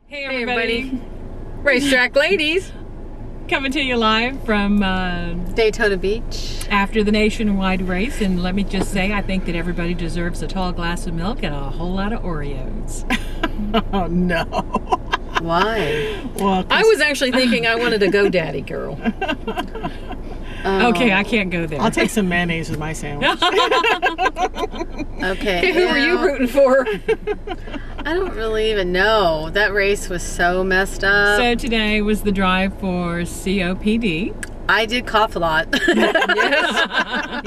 Hey everybody. Racetrack ladies. Coming to you live from Daytona Beach. After the nationwide race, and let me just say, I think that everybody deserves a tall glass of milk and a whole lot of Oreos. Oh no. Why? Well, I was actually thinking I wanted a GoDaddy girl. Okay, I can't go there. I'll take some mayonnaise with my sandwich. Okay. Who were you rooting for? I don't really even know. That race was so messed up. So today was the drive for COPD. I did cough a lot.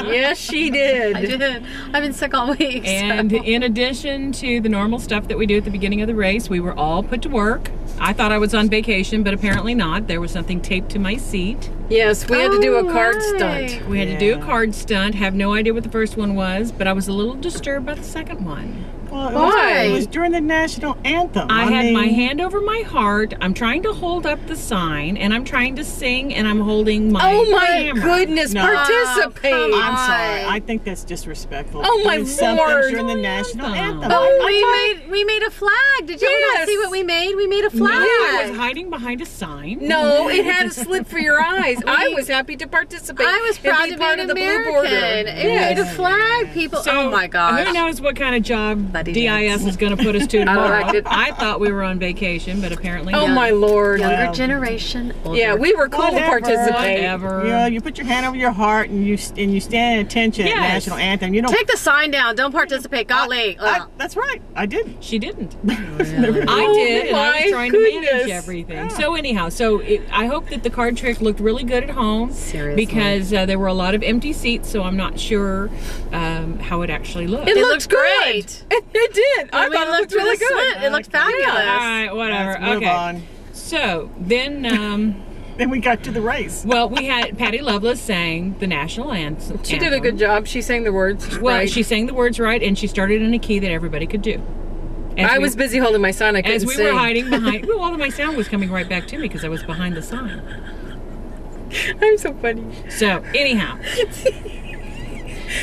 Yes, she did. I did. I've been sick all week. And in addition to the normal stuff that we do at the beginning of the race, we were all put to work. I thought I was on vacation, but apparently not. There was something taped to my seat. Yes, we had to do a card stunt. We had to do a card stunt. Have no idea what the first one was, but I was a little disturbed by the second one. Well, Why? It was during the national anthem. I had mean, my hand over my heart. I'm trying to hold up the sign, and I'm trying to sing, and I'm holding my Oh my camera. goodness, No. participate. come on. I'm sorry. I think that's disrespectful. Oh, my Doing something Lord. during the national anthem. Oh, we made a flag. Did you not Yes. see what we made? We made a flag. I was hiding behind a sign. No, it had a slit for your eyes. I was happy to participate. I was proud and to be part be of an the blue border. American. It made a flag, people. So, oh my gosh. who knows what kind of job Buddy DIS is going to put us to tomorrow. like it. I thought we were on vacation, but apparently Oh not. my Lord. Younger Well, generation. Older. Yeah, we were cool to Whatever. participate. Whatever. You know, you put your hand over your heart and you stand at attention at Yes. the national anthem. You don't. Take the sign down. Don't participate. Golly. That's right. I did. She didn't. Never I did, and I my was trying to manage goodness. everything. So anyhow, I hope that the card trick looked really good at home. Seriously. Because there were a lot of empty seats, so I'm not sure how it actually looked. It looks looks great. It did. I thought it looked really good. It looked fabulous. All right, whatever. Let's move Okay. on. So then, Then we got to the race. well, we had Patty Loveless sang the national anthem. She did a good job. She sang the words. Well, right. she sang the words right, and she started in a key that everybody could do. I was busy holding my sign. I couldn't As we sing. were hiding behind, well, my sound was coming right back to me because I was behind the sign. I'm so funny. So anyhow,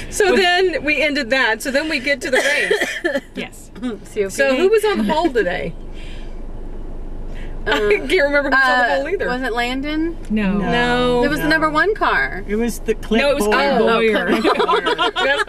So then we ended that. So then we get to the race. yes. COPD. So who was on the pole today? I can't remember who was on the pole either. Was it Landon? No. No. It was the number one car. It was the Clint No, it was Boyer. Boyer.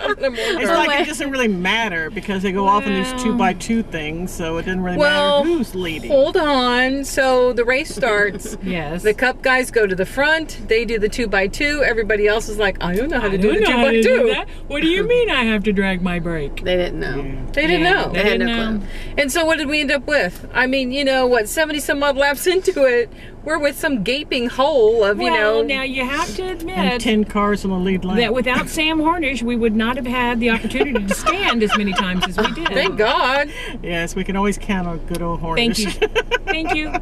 It's like it doesn't really matter because they go off on these 2x2 things, so it doesn't really Well, matter who's leading. Hold on. So the race starts. Yes. The cup guys go to the front. They do the 2x2. Everybody else is like, I don't know how to do the I don't know how to do 2x2. that. What do you mean I have to drag my brake? They didn't know. They didn't Yeah, know. they They had didn't no know. clue. And so what did we end up with? I mean, you know, what, 70 some odd laps into it, we're with some gaping hole of, you Well, know. now you have to And admit 10 cars on the lead line. that without Sam Hornish, we would not have had the opportunity to stand as many times as we did. Thank God. Yes, we can always count on good old Hornish. Thank you. Thank you.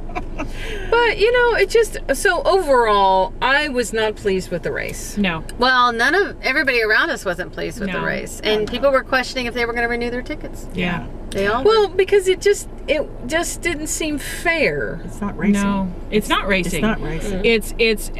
But, you know, it just, so overall, I was not pleased with the race. No. Well, everybody around us wasn't pleased with the No. race. And people were questioning if they were going to renew their tickets. Yeah. They all were. Well, because it just didn't seem fair. It's not racing. No. It's not racing. It's not racing. It's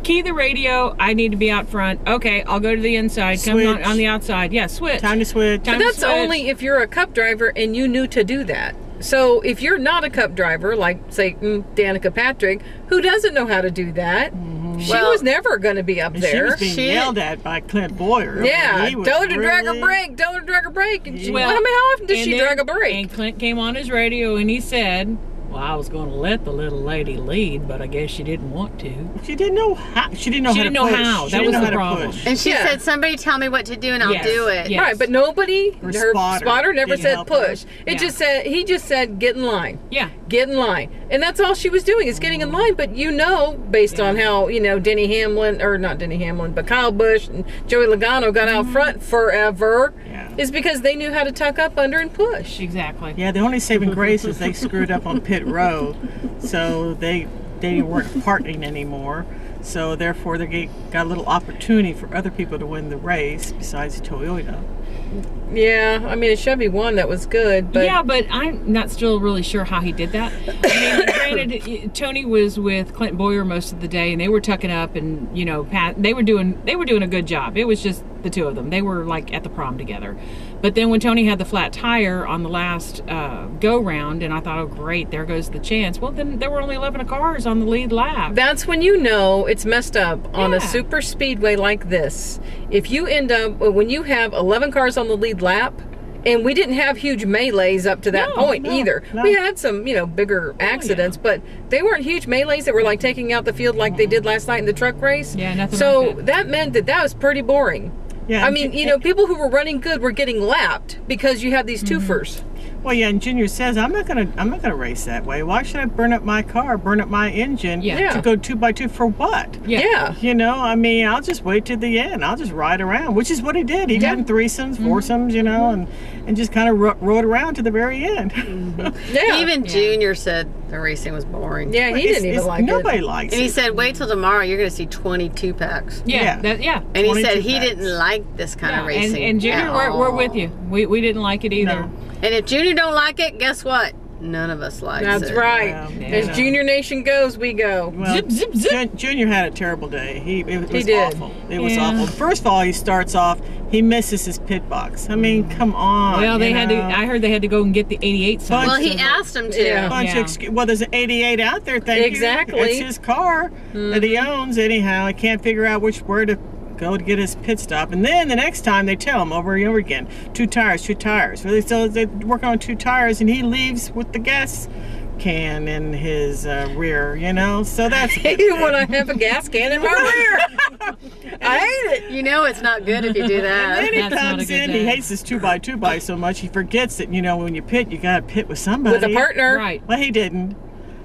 key the radio. I need to be out front. Okay, I'll go to the inside. Come Switch. on the outside. Yeah, switch. Time to switch. Time But that's to switch. only if you're a cup driver and you knew to do that. So if you're not a cup driver, like, say, Danica Patrick, who doesn't know how to do that, she Well, was never going to be up And she there. was being She- yelled at by Clint Boyer. Yeah, He was don't drag her really- brake, don't drag her brake. And she, Well, I mean, how often does and she then- drag a brake? And Clint came on his radio and he said, well, I was going to let the little lady lead, but I guess she didn't want to. She didn't know how. She didn't know She how didn't to know push. how. She That didn't was know the how to problem. push. And she Yeah. said, somebody tell me what to do and I'll Yes. do it. Yes. Right, but nobody, Her her spotter spotter never didn't said help her. push. It Yeah. just said, he just said, get in line. Yeah. Get in line. And that's all she was doing is getting in line. But you know, based on how, you know, Denny Hamlin, or not Denny Hamlin, but Kyle Busch and Joey Logano got out front forever, Yeah. is because they knew how to tuck up under and push. Exactly. Yeah, the only saving grace is they screwed up on pit row, so they weren't parting anymore. So therefore, they got a little opportunity for other people to win the race besides Toyota. Yeah, I mean, a Chevy won, that was good, but yeah, but I'm not still really sure how he did that. I mean, granted, Tony was with Clint Boyer most of the day, and they were tucking up, and they were doing a good job. It was just the two of them. They were like at the prom together. But then when Tony had the flat tire on the last go round, and I thought, oh great, there goes the chance. Well, then there were only 11 cars on the lead lap. That's when you know it's messed up on a super speedway like this. If you end up, when you have 11 cars on the lead lap, and we didn't have huge melees up to that point either. No. We had some, bigger accidents, but they weren't huge melees that were like taking out the field like they did last night in the truck race. Yeah, nothing so like that meant that was pretty boring. Yeah, I mean, people who were running good were getting lapped because you had these twofers. Well, yeah, and Junior says, I'm not gonna race that way. Why should I burn up my car, burn up my engine to go 2x2 for what? Yeah. I mean, I'll just wait to the end. I'll just ride around, which is what he did. He got in threesomes, foursomes, and just kind of rode around to the very end. Even Junior said the racing was boring. Yeah, he didn't even like it. Nobody likes it. And he said, wait till tomorrow, you're going to see 22 packs. Yeah. And he said he didn't like this kind of racing. And Junior, we're with you. We didn't like it either. No. And if Junior don't like it, guess what? None of us likes it. That's right. As Junior Nation goes, we go. Well, zip, zip, zip. Junior had a terrible day. It was did. awful. It was awful. First of all, he starts off, he misses his pit box. I mean, come on. Well, I heard they had to go and get the 88 sign. Well, he asked him to. Well, there's an 88 out there, thank you. Exactly. It's his car that he owns anyhow. I can't figure out where to go to get his pit stop. And then the next time they tell him over and over again, two tires. Well, they work on 2 tires, and he leaves with the gas can in his rear, so that's you want to have a gas can in my rear. I hate it. It's not good if you do that. And then he comes in, he hates this 2x2 so much, he forgets that, when you pit, you got to pit with somebody. With a partner. Right. Well, he didn't.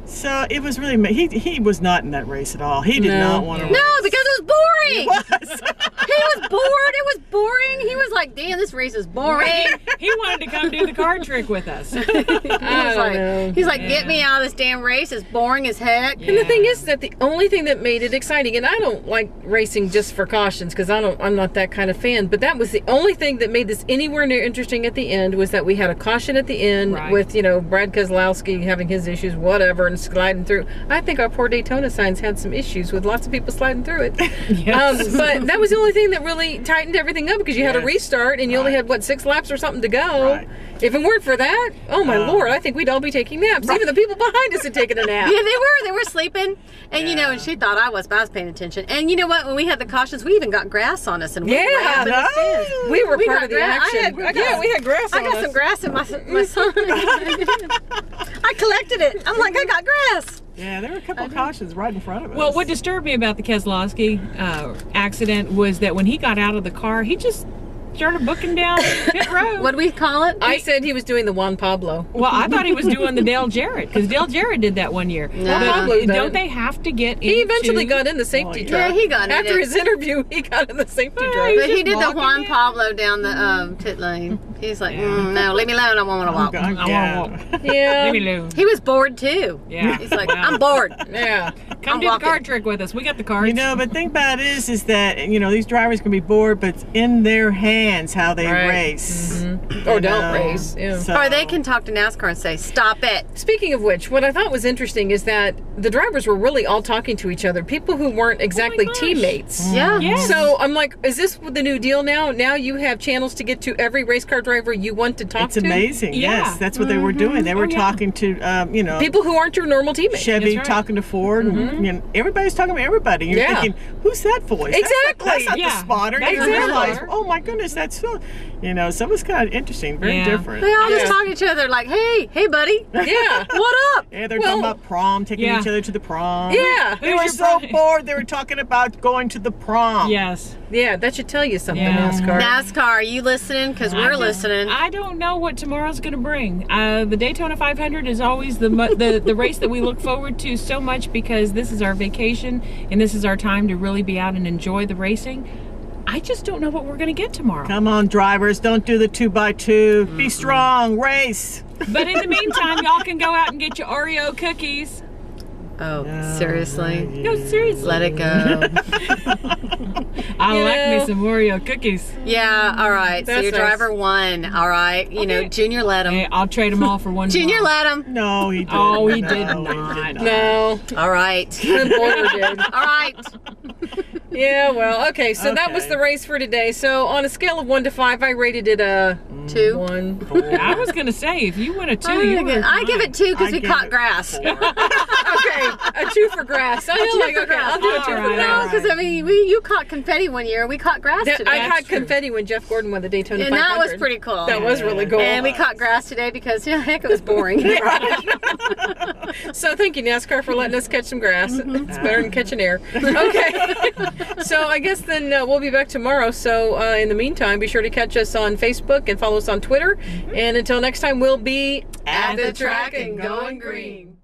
So it was really, he was not in that race at all. He did not want to race. No, because it was boring. He was. He was bored. It was boring. He was like, damn, this race is boring. He wanted to come do the card trick with us. He's like, get me out of this damn race. It's boring as heck. And the thing is that the only thing that made it exciting, and I don't like racing just for cautions because I'm not that kind of fan, but that was the only thing that made this anywhere near interesting at the end, was that we had a caution at the end with, Brad Keselowski having his issues, whatever, and sliding through. I think our poor Daytona signs had some issues with lots of people sliding through it. But that was the only thing that really tightened everything up, because you had a restart and you only had 6 laps or something to go. Right. If it weren't for that, oh my Lord, I think we'd all be taking naps. Even the people behind us had taken a nap. Yeah, they were sleeping. And and she thought I was, but I was paying attention. And you know what? When we had the cautions, we even got grass on us, and we ran up in the stands. We were part of the action. We had grass on us. I got some grass in my son. I collected it. I'm like, I got grass. Yeah, there were a couple of cautions right in front of us. Well, what disturbed me about the Keselowski accident was that when he got out of the car, he just started booking down pit road. What do we call it? I said he was doing the Juan Pablo. Well, I thought he was doing the Dale Jarrett, because Dale Jarrett did that one year. No. Don't they have to get He eventually got in the safety truck. Yeah, he got in After his interview, he got in the safety truck. But he did the Juan Pablo down the pit lane. He's like, no, leave me alone. I want to walk. I want to walk. Yeah. Leave me alone. He was bored too. Yeah. He's like, I'm bored. Yeah. Come do the card trick with us. We got the cards. But the thing about it is that, these drivers can be bored, but it's in their hands how they race. Or don't race. Yeah. So, Or they can talk to NASCAR and say, stop it. Speaking of which, what I thought was interesting is that the drivers were really all talking to each other. People who weren't exactly teammates. Yeah. Yes. So I'm like, is this the new deal now? Now you have channels to get to every race car driver you want to talk it's to? It's amazing. Yeah. Yes, that's what they were doing. They were talking to, people who aren't your normal teammates. Chevy talking to Ford, and everybody's talking to everybody. You're thinking, who's that voice? Exactly. That's not the spotter. That's You the realize, spotter. oh my goodness, that's so, so it was kind of interesting, very different. They all just talk to each other like, hey buddy. Yeah. What up? Yeah, they're talking about prom, taking each other to the prom. Yeah. They were so bored, they were talking about going to the prom. Yes. Yeah, that should tell you something, NASCAR. NASCAR, are you listening? Because we're listening. I don't know what tomorrow's going to bring. The Daytona 500 is always the race that we look forward to so much, because this is our vacation and this is our time to really be out and enjoy the racing. I just don't know what we're going to get tomorrow. Come on, drivers, don't do the 2x2. Be strong, race. But in the meantime, y'all can go out and get your Oreo cookies. Oh, seriously? No, seriously. Let it go. I like me some Oreo cookies. Yeah, all right. So That's your nice. driver won. All right. You know, Junior let him. Hey, I'll trade them all for one. Junior tomorrow. let him. No, he didn't. Oh, he No, did he not. No. All right. Clint Boyer did. All right. Yeah, well, okay, so that was Okay. the race for today. So on a scale of 1 to 5, I rated it a 2. 1. I was gonna say if you went a 2, you were. I give it 2 because I we give caught it grass. 4. Okay, a 2 for grass. I know, like, okay, I'll do a 2 for All right, grass. No, because I mean, you caught confetti one year. We caught grass today. I caught true. confetti when Jeff Gordon won the Daytona and 500. that was pretty cool. That was really cool. And we caught grass today because, heck, it was boring. So thank you, NASCAR, for letting us catch some grass. It's better than catching air. Okay. So I guess then we'll be back tomorrow. So in the meantime, be sure to catch us on Facebook and follow us on Twitter. And until next time, we'll be At the track and going green.